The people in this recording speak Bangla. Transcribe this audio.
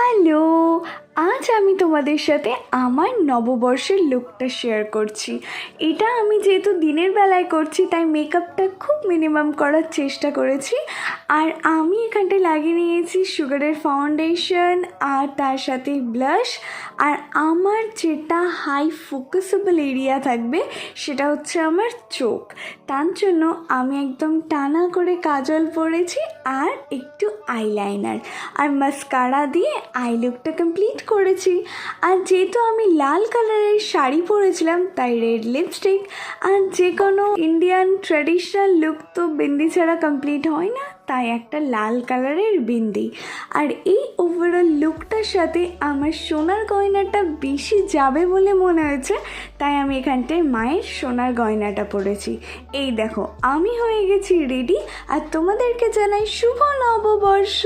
হ্যালো, আজ আমি তোমাদের সাথে আমার নববর্ষের লুকটা শেয়ার করছি। এটা আমি যেহেতু দিনের বেলায় করছি তাই মেকআপটা খুব মিনিমাম করার চেষ্টা করেছি। আর আমি এখানটায় লাগিয়ে নিয়েছি সুগারের ফাউন্ডেশন আর তার সাথে ব্লাশ। আর আমার যেটা হাই ফোকাসেবল এরিয়া থাকবে সেটা হচ্ছে আমার চোখ। তার জন্য আমি একদম টানা করে কাজল পরেছি আর একটু আইলাইনার আর মাস্কারা দিয়ে আই লুকটা কমপ্লিট করেছি। আর যেহেতু আমি লাল কালারের শাড়ি পরেছিলাম তাই রেড লিপস্টিক। আর যে কোনো ইন্ডিয়ান ট্র্যাডিশনাল লুক তো বিন্দি ছাড়া কমপ্লিট হয় না, তাই একটা লাল কালারের বিন্দি। আর এই ওভারঅল লুকটার সাথে আমার সোনার গয়নাটা বেশি যাবে বলে মনে হয়েছে, তাই আমি এখানটায় মায়ের সোনার গয়নাটা পরেছি। এই দেখো আমি হয়ে গেছি রেডি। আর তোমাদেরকে জানাই শুভ নববর্ষ।